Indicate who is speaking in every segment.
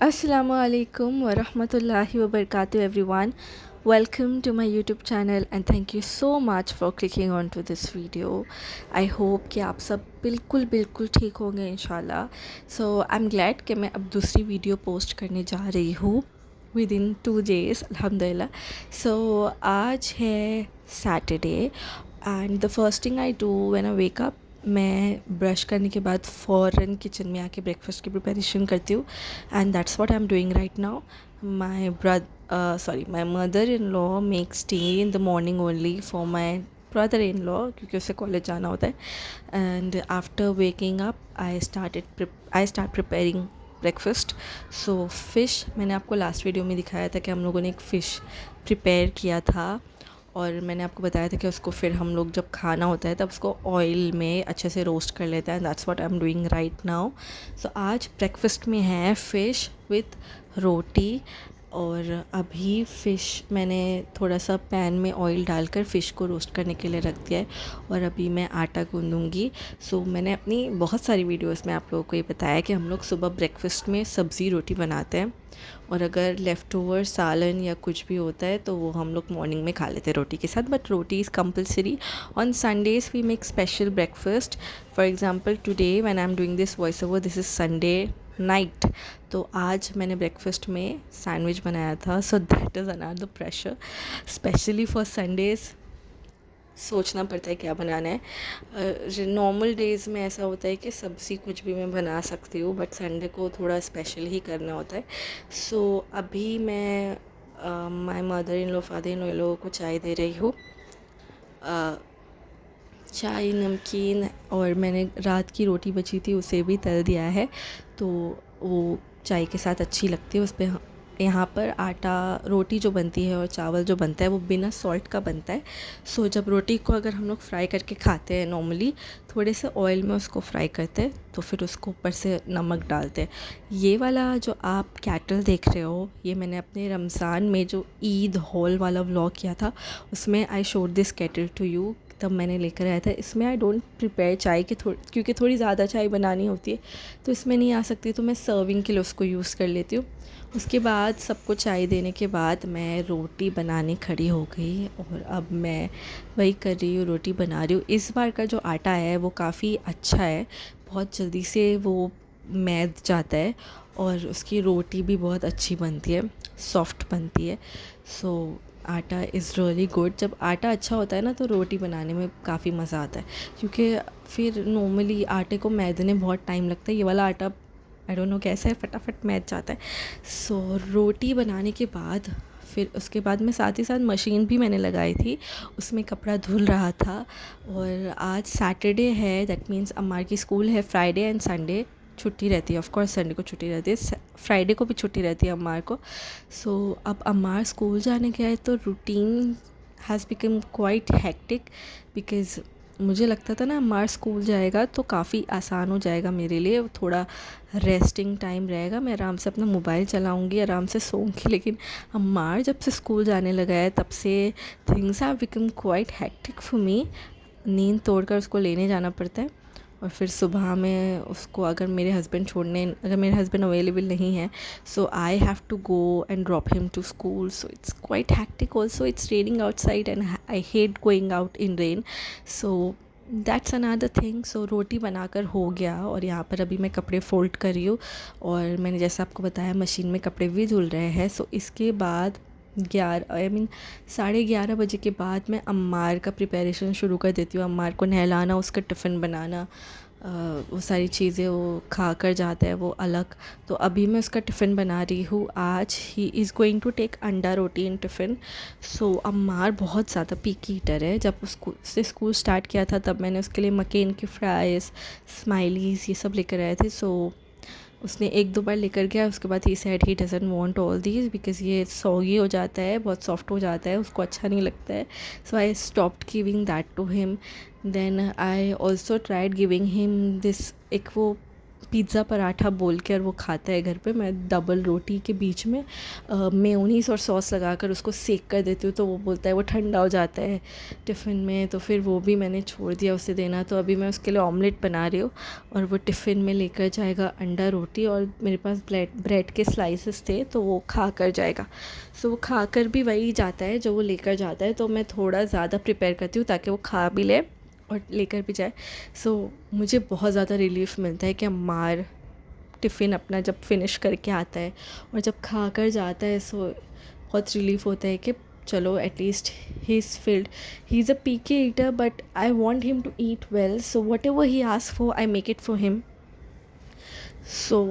Speaker 1: Assalamu alaikum wa rahmatullahi wa barakatuh everyone. Welcome to my YouTube channel and thank you so much for clicking on to this video. I hope कि आप सब बिल्कुल बिल्कुल ठीक होंगे इंशाल्लाह. So I'm glad कि मैं अब दूसरी वीडियो पोस्ट करने जा रही हूँ within 2 days अल्हम्दुलिल्लाह. So आज है Saturday and the first thing I do when I wake up, मैं ब्रश करने के बाद फ़ौरन किचन में आके ब्रेकफास्ट की प्रिपरेशन करती हूँ and that's what I am doing right now. My mother in law makes T in the morning only for my brother in law क्योंकि उसे कॉलेज जाना होता है. And after waking up I start preparing breakfast. So fish मैंने आपको last video में दिखाया था कि हम लोगों ने एक फ़िश प्रिपेयर किया था और मैंने आपको बताया था कि उसको फिर हम लोग जब खाना होता है तब उसको ऑयल में अच्छे से रोस्ट कर लेते हैं. That's what I am doing right now. So आज ब्रेकफास्ट में है फ़िश विथ रोटी और अभी फ़िश मैंने थोड़ा सा पैन में ऑयल डालकर फ़िश को रोस्ट करने के लिए रख दिया है और अभी मैं आटा गूँधूँगी. सो मैंने अपनी बहुत सारी वीडियोस में आप लोगों को ये बताया कि हम लोग सुबह ब्रेकफास्ट में सब्ज़ी रोटी बनाते हैं और अगर लेफ़्ट ओवर सालन या कुछ भी होता है तो वो हम लोग मॉर्निंग में खा लेते हैं रोटी के साथ. But roti is compulsory. On Sundays we make special breakfast. For example today when I am doing this voice over, this is Sunday night. तो आज मैंने ब्रेकफास्ट में सैंडविच बनाया था. So that is another pressure specially for Sundays. सोचना पड़ता है क्या बनाना है. नॉर्मल डेज़ में ऐसा होता है कि सब्ज़ी कुछ भी मैं बना सकती हूँ बट संडे को थोड़ा स्पेशल ही करना होता है. सो अभी मैं my mother in law father in law लोगों को चाय दे रही हूँ. चाय नमकीन और मैंने रात की रोटी बची थी उसे भी तल दिया है तो वो चाय के साथ अच्छी लगती है. उस पर यहाँ पर आटा रोटी जो बनती है और चावल जो बनता है वो बिना सॉल्ट का बनता है. सो जब रोटी को अगर हम लोग फ्राई करके खाते हैं नॉर्मली थोड़े से ऑयल में उसको फ्राई करते हैं तो फिर उसको ऊपर से नमक डालते हैं. ये वाला जो आप कैटल देख रहे हो ये मैंने अपने रमज़ान में जो ईद हॉल वाला व्लॉग किया था उसमें I showed this kettle to you. तब मैंने लेकर आया था. इसमें आई डोंट प्रिपेयर चाय के क्योंकि थोड़ी ज़्यादा चाय बनानी होती है तो इसमें नहीं आ सकती तो मैं सर्विंग के लिए उसको यूज़ कर लेती हूँ. उसके बाद सबको चाय देने के बाद मैं रोटी बनाने खड़ी हो गई और अब मैं वही कर रही हूँ, रोटी बना रही हूँ. इस बार का जो आटा है वो काफ़ी अच्छा है, बहुत जल्दी से वो मैद जाता है और उसकी रोटी भी बहुत अच्छी बनती है, सॉफ्ट बनती है. सो आटा इज़ रियली गुड. जब आटा अच्छा होता है ना तो रोटी बनाने में काफ़ी मज़ा आता है क्योंकि फिर नॉर्मली आटे को मैदने बहुत टाइम लगता है. ये वाला आटा आई डोंट नो कैसा है, फटाफट मैद जाता है. सो रोटी बनाने के बाद फिर उसके बाद में साथ ही साथ मशीन भी मैंने लगाई थी, उसमें कपड़ा धुल रहा था. और आज सैटरडे है, दैट मीन्स अम्मार की स्कूल है. फ्राइडे एंड संडे छुट्टी रहती है. ऑफ कोर्स संडे को छुट्टी रहती है, फ्राइडे को भी छुट्टी रहती है अम्मार को. सो अब अम्मार स्कूल जाने के है तो routine has become quite hectic because मुझे लगता था ना अम्मार स्कूल जाएगा तो काफ़ी आसान हो जाएगा मेरे लिए, थोड़ा रेस्टिंग टाइम रहेगा, मैं आराम से अपना मोबाइल चलाऊंगी, आराम से सोऊंगी. लेकिन अम्मार जब से स्कूल जाने लगा है तब से things have become quite hectic for me. नींद तोड़कर उसको लेने जाना पड़ता है और फिर सुबह में उसको अगर मेरे हस्बैंड अवेलेबल नहीं है so I have to go and drop him to school. So it's quite hectic. Also it's raining outside and I hate going out in rain. So that's another thing. So रोटी बनाकर हो गया और यहाँ पर अभी मैं कपड़े फ़ोल्ड कर रही हूँ और मैंने जैसा आपको बताया मशीन में कपड़े भी धुल रहे हैं. सो इसके बाद 11:30 बजे के बाद मैं अम्मार का प्रिपरेशन शुरू कर देती हूँ. अम्मार को नहलाना, उसका टिफ़िन बनाना, वो सारी चीज़ें वो खा कर जाता है वो अलग. तो अभी मैं उसका टिफ़िन बना रही हूँ. आज he is going to take anda roti in tiffin. सो अम्मार बहुत ज़्यादा पीकी ईटर है. जब उससे स्कूल स्टार्ट किया था तब मैंने उसके लिए मकेन की फ्राइज़, स्माइलीज़ ये सब लेकर आए थे. सो उसने 1-2 बार लेकर गया, उसके बाद he said he doesn't want all these because ये सॉगी हो जाता है, बहुत सॉफ्ट हो जाता है, उसको अच्छा नहीं लगता है. So I stopped giving that to him. Then I also tried giving him this, एक वो पिज़्ज़ा पराठा बोल के और वो खाता है घर पे। मैं डबल रोटी के बीच में मेयोनीज़ और सॉस लगाकर उसको सेक कर देती हूँ, तो वो बोलता है वो ठंडा हो जाता है टिफ़िन में, तो फिर वो भी मैंने छोड़ दिया उसे देना। तो अभी मैं उसके लिए ऑमलेट बना रही हूँ और वो टिफ़िन में लेकर जाएगा अंडा रोटी, और मेरे पास ब्रेड के स्लाइसेस थे तो वो खा कर जाएगा। सो वो खा कर भी वही जाता है जो वो लेकर जाता है, तो मैं थोड़ा ज़्यादा प्रिपेयर करती हूँ ताकि वो खा भी ले और लेकर भी जाए। सो मुझे बहुत ज़्यादा रिलीफ़ मिलता है कि अम्मार टिफ़िन अपना जब फिनिश करके आता है और जब खा कर जाता है, सो बहुत रिलीफ़ होता है कि चलो at least he is filled. He is a picky eater but I want him to eat well, so whatever he ask for I make it for him. So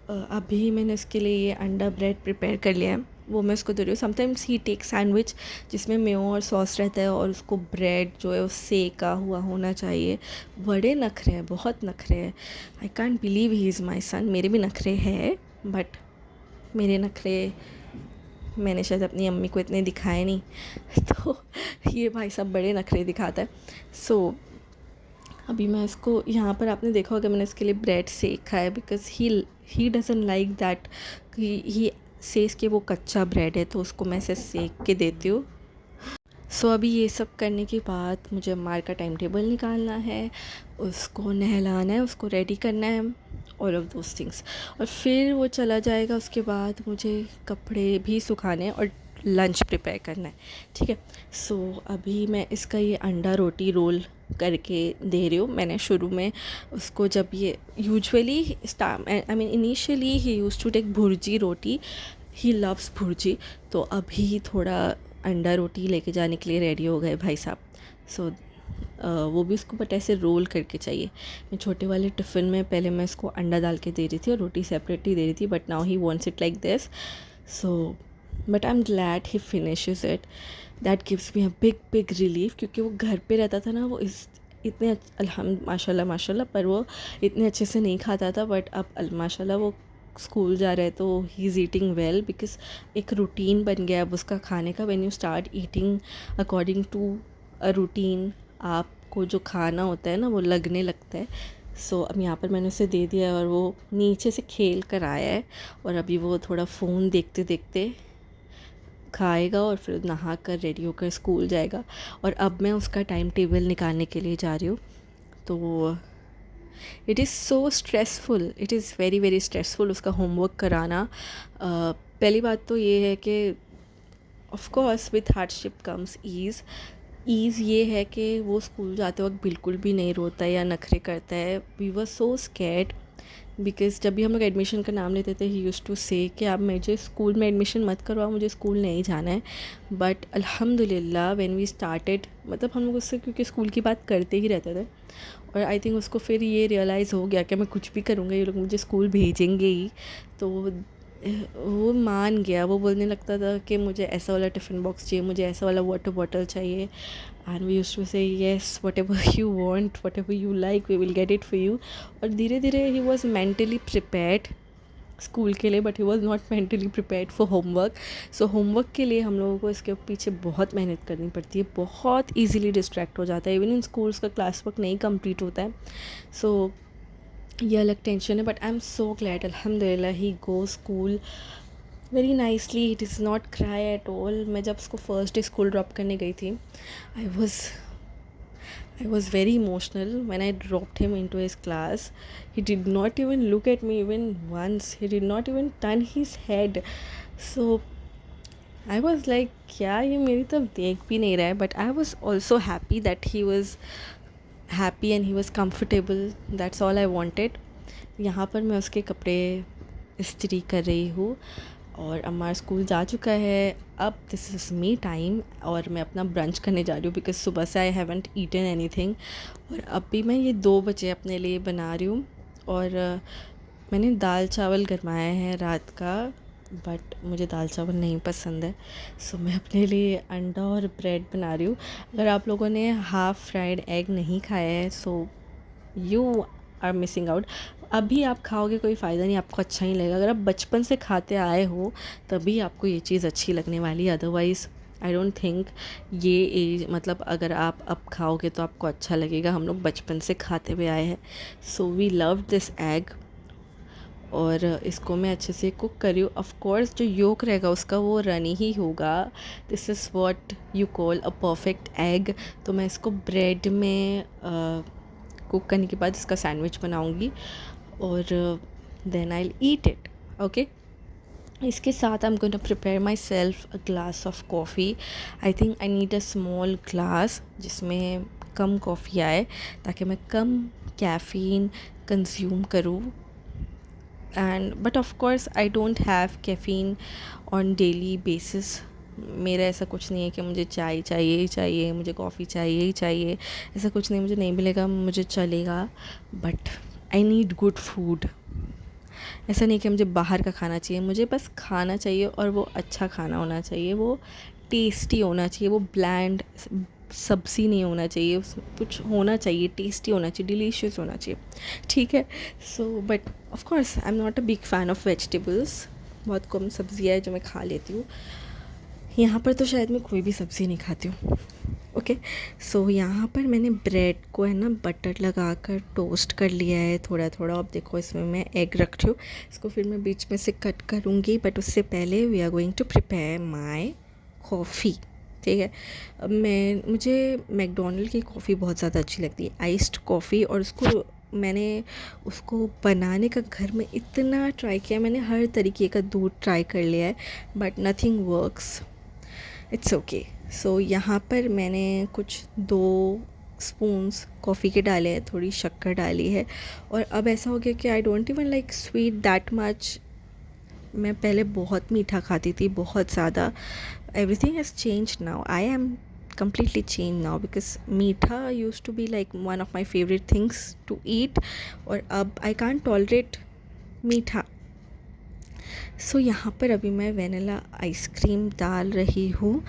Speaker 1: अभी मैंने उसके लिए ये अंडा ब्रेड प्रिपेयर कर लिया है, वो मैं उसको दे रही हूँ। समटाइम्स ही टेक सैंडविच जिसमें मेयो और सॉस रहता है और उसको ब्रेड जो है वो सेका हुआ होना चाहिए। बड़े नखरे हैं, बहुत नखरे हैं। I can't believe he is my son. मेरे भी नखरे हैं बट मेरे नखरे मैंने शायद अपनी अम्मी को इतने दिखाए नहीं तो ये भाई साहब बड़े नखरे दिखाता है। सो अभी मैं इसको यहाँ पर आपने देखा होगा मैंने इसके लिए ब्रेड सेका है, because he doesn't like that he says के वो कच्चा ब्रेड है, तो उसको मैं ऐसे सेक के देती हूँ। सो अभी ये सब करने के बाद मुझे अम्मार का टाइम टेबल निकालना है, उसको नहलाना है, उसको रेडी करना है, ऑल ऑफ दोज थिंग्स, और फिर वो चला जाएगा। उसके बाद मुझे कपड़े भी सुखाने हैं और लंच प्रिपेयर करना है, ठीक है। सो अभी मैं इसका ये अंडा रोटी रोल करके दे रही हूँ। मैंने शुरू में उसको जब ये usually I mean initially he use to take bhurji roti, he loves bhurji, तो अभी थोड़ा अंडा रोटी लेके जाने के लिए रेडी हो गए भाई साहब। सो वो भी उसको बट ऐसे रोल करके चाहिए। मैं छोटे वाले टिफ़िन में पहले मैं इसको अंडा डाल के दे रही थी और रोटी सेपरेटली दे रही थी, but now he wants it like this. So but I am glad he finishes it. That gives me a big relief, क्योंकि वो घर पे रहता था ना, वो इतने माशाल्लाह माशाल्लाह, पर वो इतने अच्छे से नहीं खाता था, बट अब माशाल्लाह वो स्कूल जा रहा है तो he is eating well, because एक रूटीन बन गया अब उसका खाने का। When you start eating according to a routine, आपको जो खाना होता है ना वो लगने लगता है। सो अब यहाँ पर मैंने उसे दे दिया और वो नीचे से खेल कर आया है, और अभी वो थोड़ा फ़ोन देखते देखते खाएगा और फिर नहा कर रेडी होकर स्कूल जाएगा। और अब मैं उसका टाइम टेबल निकालने के लिए जा रही हूँ। तो it is so stressful, it is very stressful उसका होमवर्क कराना। पहली बात तो ये है कि of course with hardship comes ease. Ease ये है कि वो स्कूल जाते वक्त बिल्कुल भी नहीं रोता है या नखरे करता है। We were so scared, because जब भी हम लोग एडमिशन का नाम लेते थे ही यूज़ टू से कि आप मुझे स्कूल में एडमिशन मत करवाओ, मुझे स्कूल नहीं जाना है। बट अल्हम्दुलिल्लाह व्हेन वी स्टार्टेड, मतलब हम लोग उससे क्योंकि स्कूल की बात करते ही रहते थे, और आई थिंक उसको फिर ये रियलाइज़ हो गया कि मैं कुछ भी करूँगा ये लोग मुझे स्कूल भेजेंगे ही, तो वो मान गया। वो बोलने लगता था कि मुझे ऐसा वाला टिफ़िन बॉक्स चाहिए, मुझे ऐसा वाला वाटर बॉटल चाहिए, and we used to say yes whatever you want, whatever you like we will get it for you. और धीरे धीरे he was mentally prepared school के लिए, but he was not mentally prepared for homework. So homework के लिए हम लोगों को इसके पीछे बहुत मेहनत करनी पड़ती है, बहुत ईजिली डिस्ट्रैक्ट हो जाता है। इवन इन स्कूल्स का क्लास वर्क नहीं कंप्लीट होता है, सो ये अलग टेंशन है। But I am so glad, अल्हम्दुलिल्लाह he go school very nicely, it is not cry at all. मैं जब उसको फर्स्ट डे स्कूल ड्रॉप करने गई थी, I was very emotional when I dropped him into his class. He did not even look at me even once. He did not even turn his head. So I was like, क्या ये मेरी तरफ देख भी नहीं रहा है? But I was also happy that he was happy and he was comfortable. That's all I wanted. यहाँ पर मैं उसके कपड़े इस्त्री कर रही हूँ और अम्मार स्कूल जा चुका है। अब दिस इज़ मी टाइम और मैं अपना ब्रंच करने जा रही हूँ, बिकॉज सुबह से आई हैवेंट ईटन एनीथिंग। और अब भी मैं ये 2 बजे अपने लिए बना रही हूँ, और मैंने दाल चावल गरमाया है रात का, बट मुझे दाल चावल नहीं पसंद है, सो मैं अपने लिए अंडा और ब्रेड बना रही हूँ। अगर आप लोगों ने हाफ़ फ्राइड एग नहीं खाया है, so you are missing out. अभी आप खाओगे कोई फ़ायदा नहीं, आपको अच्छा नहीं लगेगा। अगर आप बचपन से खाते आए हो तभी आपको ये चीज़ अच्छी लगने वाली है, अदरवाइज़ आई डोंट थिंक ये एज, मतलब अगर आप अब खाओगे तो आपको अच्छा लगेगा। हम लोग बचपन से खाते हुए आए हैं, so we love this egg. और इसको मैं अच्छे से कुक करी हूँ। ऑफ कोर्स जो योक रहेगा उसका वो रनी ही होगा। This is what you call a perfect egg. तो मैं इसको ब्रेड में कुक करने के बाद इसका सैंडविच बनाऊँगी और then I will eat it. Okay, इसके साथ I am going to prepare myself a glass of coffee. I think I need a small glass जिसमें कम कॉफ़ी आए ताकि मैं कम कैफ़ीन कंज्यूम करूँ। And but of course I don't have caffeine on daily basis. मेरा ऐसा कुछ नहीं है कि मुझे चाय चाहिए ही चाहिए, मुझे कॉफ़ी चाहिए ही चाहिए, ऐसा कुछ नहीं। मुझे नहीं मिलेगा मुझे चलेगा, but I need good food. ऐसा नहीं कि मुझे बाहर का खाना चाहिए, मुझे बस खाना चाहिए और वो अच्छा खाना होना चाहिए, वो टेस्टी होना चाहिए, वो ब्लैंड सब्ज़ी नहीं होना चाहिए, उसमें कुछ होना चाहिए, टेस्टी होना चाहिए, डिलीशियस होना चाहिए, ठीक है। So but of course I am not a big fan of vegetables. बहुत कम सब्ज़ियाँ है जो मैं खा लेती हूँ। यहाँ पर तो शायद मैं कोई भी सब्ज़ी नहीं खाती हूँ। ओके, सो यहाँ पर मैंने ब्रेड को है ना बटर लगा कर टोस्ट कर लिया है थोड़ा थोड़ा। अब देखो इसमें मैं एग रख रही हूँ, इसको फिर मैं बीच में से कट करूँगी, बट उससे पहले we are going to prepare my coffee. ठीक है, अब मुझे मैकडोनल्ड की कॉफ़ी बहुत ज़्यादा अच्छी लगती है, आइस्ड कॉफ़ी। और उसको बनाने का घर में इतना ट्राई किया मैंने, हर तरीके का दूध ट्राई कर लिया है, but nothing works. It's okay. So यहाँ पर मैंने कुछ 2 स्पून्स कॉफ़ी के डाले हैं, थोड़ी शक्कर डाली है। और अब ऐसा हो गया कि I don't even like sweet that much. मैं पहले बहुत मीठा खाती थी, बहुत ज़्यादा। Everything has change now, I am completely changed now because मीठा used to be like one of my favorite things to eat, और अब I can't tolerate मीठा। सो यहाँ पर अभी मैं वेनिला आइसक्रीम डाल रही हूँ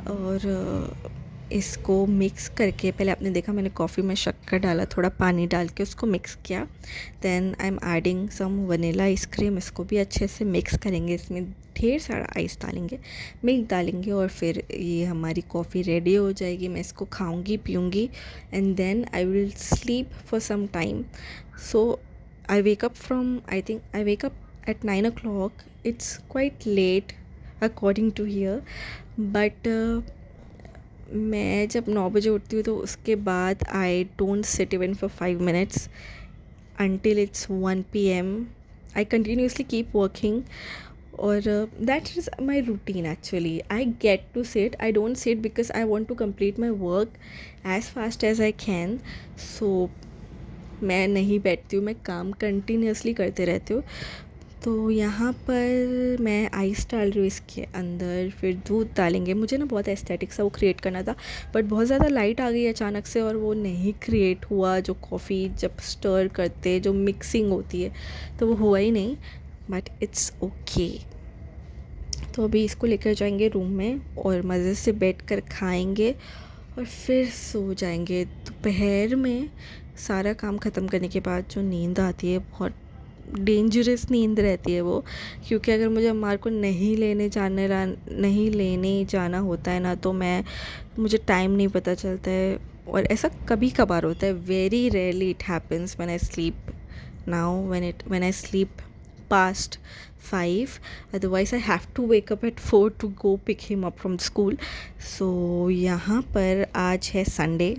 Speaker 1: और इसको मिक्स करके, पहले आपने देखा मैंने कॉफ़ी में शक्कर डाला, थोड़ा पानी डाल के उसको मिक्स किया। Then I am adding some vanilla ice cream, इसको भी अच्छे से मिक्स करेंगे, इसमें ढेर सारा आइस डालेंगे, मिल्क डालेंगे, और फिर ये हमारी कॉफ़ी रेडी हो जाएगी। मैं इसको खाऊंगी पीऊँगी and then I will sleep for some time. So I wake up at 9 o'clock. It's quite late according to here, but मैं जब 9 बजे उठती हूँ तो उसके बाद I don't sit even for 5 minutes until it's 1 p.m. I continuously keep working, or that is my routine actually. I get to sit, I don't sit because I want to complete my work as fast as I can. So मैं नहीं बैठती हूँ, मैं काम continuously करते रहती हूँ। तो यहाँ पर मैं आइस डाल रही हूँ इसके अंदर, फिर दूध डालेंगे। मुझे ना बहुत एस्थेटिक सा वो क्रिएट करना था, बट बहुत ज़्यादा लाइट आ गई अचानक से और वो नहीं क्रिएट हुआ। जो कॉफ़ी जब स्टर करते, जो मिक्सिंग होती है, तो वो हुआ ही नहीं, बट इट्स ओके। तो अभी इसको लेकर जाएंगे रूम में और मज़े से बैठ कर खाएँगे और फिर सो जाएंगे। दोपहर में सारा काम ख़त्म करने के बाद जो नींद आती है, बहुत डेंजरस नींद रहती है वो, क्योंकि अगर मुझे अम्मार को नहीं लेने जाना होता है ना, तो मुझे टाइम नहीं पता चलता है। और ऐसा कभी कभार होता है, very rarely it happens when I sleep now, when I sleep past 5, otherwise I have to wake up at 4 to go pick him up from school. So यहाँ पर आज है संडे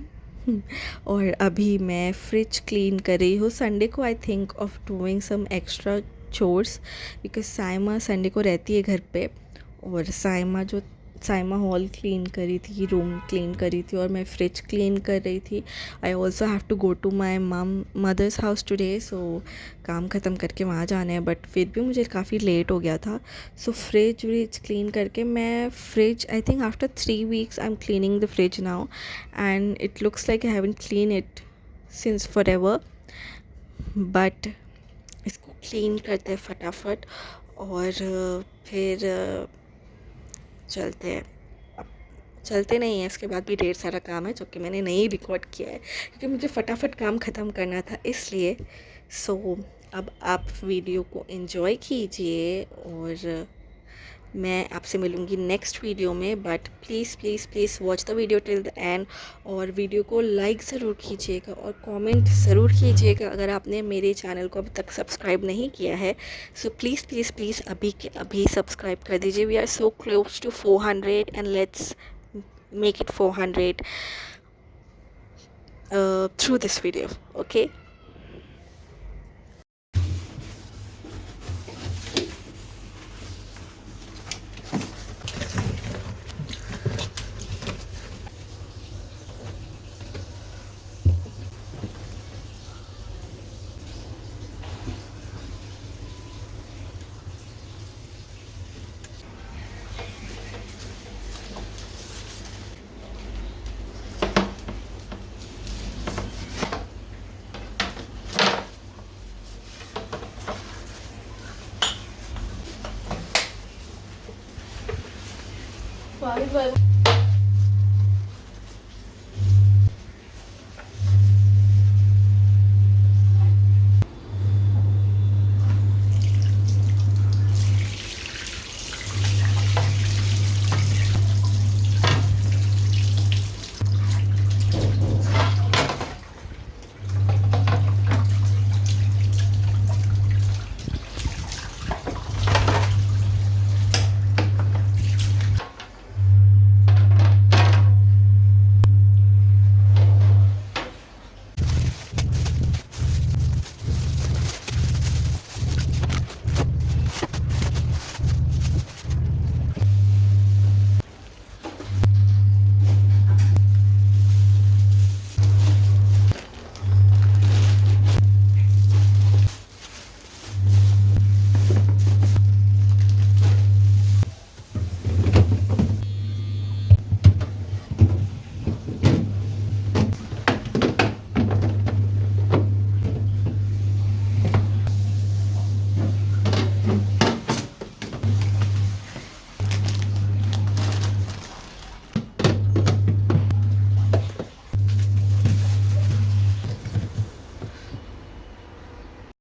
Speaker 1: और अभी मैं फ्रिज क्लीन कर रही हूँ। संडे को I think of doing some extra chores because Saima Sunday को रहती है घर पे, और साइमा हॉल क्लीन करी थी, रूम क्लीन करी थी, और मैं फ्रिज क्लीन कर रही थी। I also have to go to my mother's house today, so काम ख़त्म करके वहाँ जाना है, बट फिर भी मुझे काफ़ी लेट हो गया था। सो फ्रिज क्लीन करके मैं I think after 3 weeks I am cleaning the fridge now, and it looks like I haven't clean it since for ever, but इसको क्लीन करते हैं फटाफट और फिर चलते हैं। अब चलते नहीं हैं, इसके बाद भी ढेर सारा काम है जो कि मैंने नहीं रिकॉर्ड किया है क्योंकि मुझे फटाफट काम ख़त्म करना था, इसलिए। सो अब आप वीडियो को एंजॉय कीजिए और मैं आपसे मिलूँगी नेक्स्ट वीडियो में, but please please please watch the video till the end, और वीडियो को लाइक ज़रूर कीजिएगा और कमेंट ज़रूर कीजिएगा अगर आपने मेरे चैनल को अभी तक सब्सक्राइब नहीं किया है। सो प्लीज़ प्लीज़ प्लीज़ अभी के अभी सब्सक्राइब कर दीजिए। We are so close to 400 and let's make it 400 through this video. Okay,
Speaker 2: Bye bye.